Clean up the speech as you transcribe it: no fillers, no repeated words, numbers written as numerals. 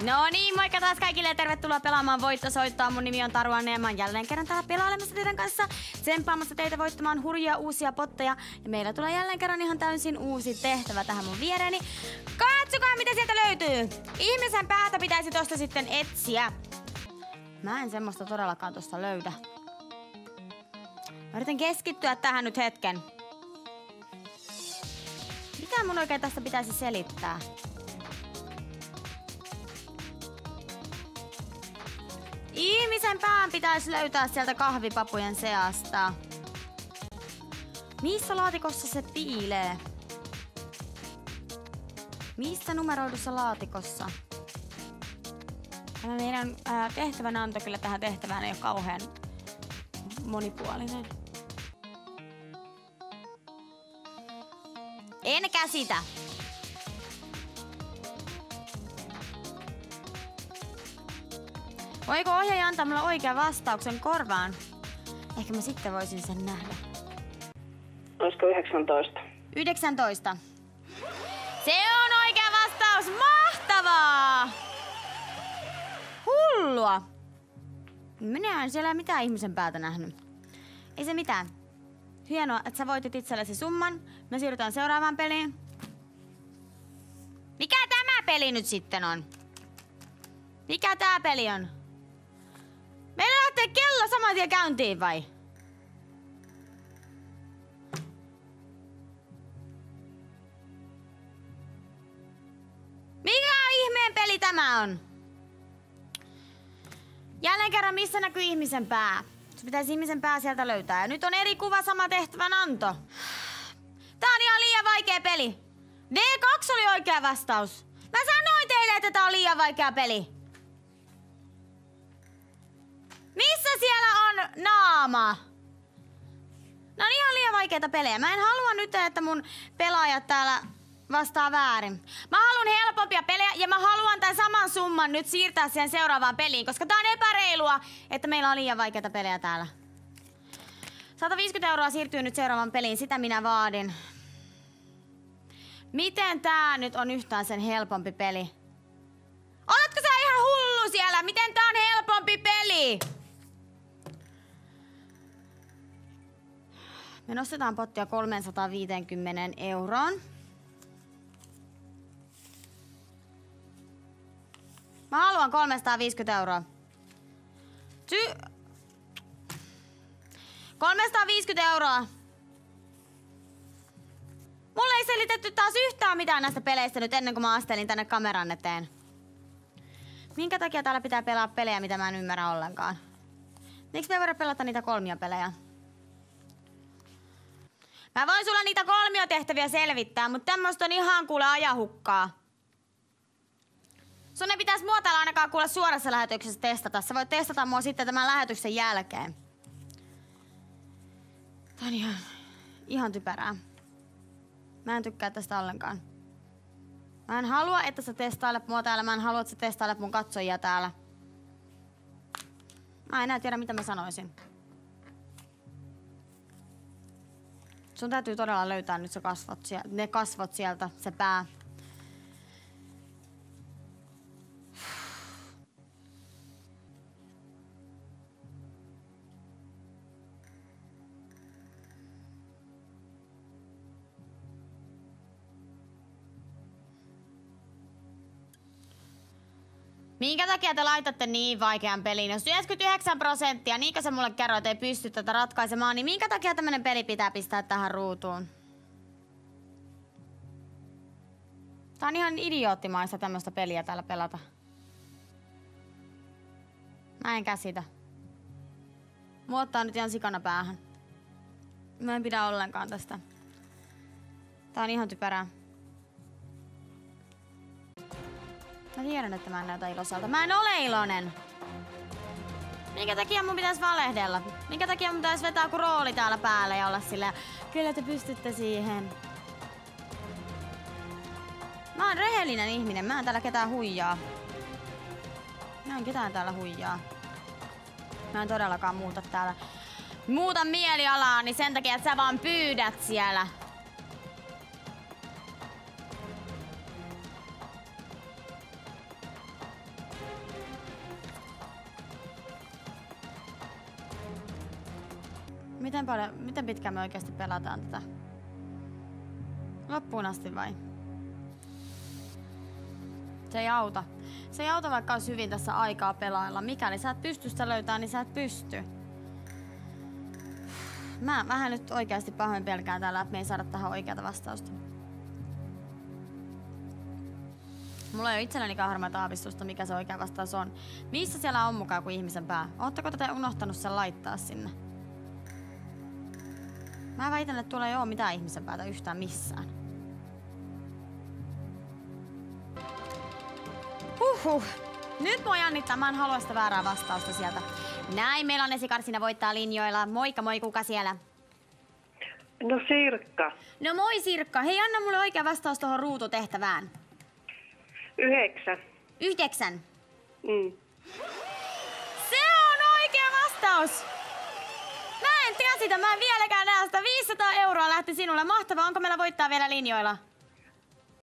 No niin, moikka taas kaikille ja tervetuloa pelaamaan Voittosoittoa. Mun nimi on Taru Anne ja mä oon jälleen kerran täällä pelailemassa teidän kanssa, tsemppaamassa teitä voittamaan hurjia uusia potteja. Ja meillä tulee jälleen kerran ihan täysin uusi tehtävä tähän mun viereeni. Katsokaa mitä sieltä löytyy! Ihmisen päätä pitäisi tosta sitten etsiä. Mä en semmoista todellakaan tosta löydä. Mä yritän keskittyä tähän nyt hetken. Mitä mun oikein tästä pitäisi selittää? Ihmisen pään pitäisi löytää sieltä kahvipapujen seasta. Missä laatikossa se piilee? Missä numeroidussa laatikossa? Tämä meidän tehtävänanto kyllä tähän tehtävään ei ole kauhean monipuolinen. En käsitä. Voiko ohjaaja antaa mulle oikean vastauksen korvaan? Ehkä mä sitten voisin sen nähdä. Olisiko 19? 19. Se on oikea vastaus! Mahtavaa! Hullua! Minä en siellä mitään ihmisen päätä nähnyt. Ei se mitään. Hienoa, että sä voitit itsellesi summan. Me siirrytään seuraavaan peliin. Mikä tämä peli nyt sitten on? Mikä tää peli on? Meillä lähtee kello saman tien käyntiin vai? Mikä ihmeen peli tämä on? Jälleen kerran missä näkyy ihmisen pää? Se pitäisi ihmisen pää sieltä löytää. Ja nyt on eri kuva, sama tehtävänanto. Tää on ihan liian vaikea peli. D2 oli oikea vastaus. Mä sanoin teille, että tää on liian vaikea peli. Missä siellä on naama? No on ihan liian vaikeita pelejä. Mä en halua nyt, että mun pelaajat täällä vastaa väärin. Mä haluan helpompia pelejä ja mä haluan tämän saman summan nyt siirtää siihen seuraavaan peliin, koska tää on epäreilua, että meillä on liian vaikeita pelejä täällä. 150 € siirtyy nyt seuraavaan peliin, sitä minä vaadin. Miten tää nyt on yhtään sen helpompi peli? Oletko sä ihan hullu siellä? Miten tää on helpompi peli? Me nostetaan pottia 350 €. Mä haluan 350 €. 350 €. Mulle ei selitetty taas yhtään mitään näistä peleistä nyt ennen kuin mä astelin tänne kameran eteen. Minkä takia täällä pitää pelaa pelejä, mitä mä en ymmärrä ollenkaan? Miksi me ei voida pelata niitä kolmiopelejä? Mä voin sulla niitä kolmiotehtäviä selvittää, mutta tämmöstä on ihan kuule ajahukkaa. Sun ei pitäisi mua täällä ainakaan kuule suorassa lähetyksessä testata. Sä voit testata mua sitten tämän lähetyksen jälkeen. Tää on ihan typerää. Mä en tykkää tästä ollenkaan. Mä en halua, että sä testailet mua täällä. Mä en halua, että sä testailet mun katsojia täällä. Mä en enää tiedä, mitä mä sanoisin. Sun täytyy todella löytää nyt ne kasvot sieltä, se pää. Minkä takia te laitatte niin vaikean pelin? Jos 99%, niinkö sä mulle kerroit, ei pysty tätä ratkaisemaan, niin minkä takia tämmönen peli pitää pistää tähän ruutuun? Tää on ihan idioottimaista tämmöstä peliä täällä pelata. Mä en käsitä. Mua ottaa nyt ihan sikana päähän. Mä en pidä ollenkaan tästä. Tää on ihan typerää. Mä tiedän, että mä en näytä iloiselta. Mä en ole iloinen! Minkä takia mun pitäis valehdella? Minkä takia mun pitäis vetää joku rooli täällä päälle ja olla silleen, kyllä te pystytte siihen. Mä oon rehellinen ihminen, mä en täällä ketään huijaa. Mä en ketään täällä huijaa. Mä en todellakaan muuta mielialaani sen takia, että sä vaan pyydät siellä. Miten pitkään me oikeasti pelataan tätä? Loppuun asti vai? Se ei auta. Se ei auta, vaikka olisi hyvin tässä aikaa pelailla. Mikäli sä et pysty sitä löytää, niin sä et pysty. Mä vähän nyt oikeasti pahoin pelkään täällä, että me ei saada tähän oikeata vastausta. Mulla ei ole itsellänikään harmaita aavistusta, mikä se oikea vastaus on. Missä siellä on mukaan kuin ihmisen pää? Ootteko tätä unohtanut sen laittaa sinne? Mä väitän, että tuolla ei oo mitään ihmisen päätä yhtään missään. Huhhuh. Nyt mua jännittää, mä en halua sitä väärää vastausta sieltä. Näin, meillä on Esikarsina voittaa linjoilla. Moikka moi, kuka siellä? No Sirkka. No moi Sirkka, hei anna mulle oikea vastaus tuohon ruututehtävään. 9. 9. Mm. Se on oikea vastaus! Mä en käsitä, mä en vieläkään näe sitä. 500 € lähti sinulle. Mahtavaa, onko meillä voittaa vielä linjoilla?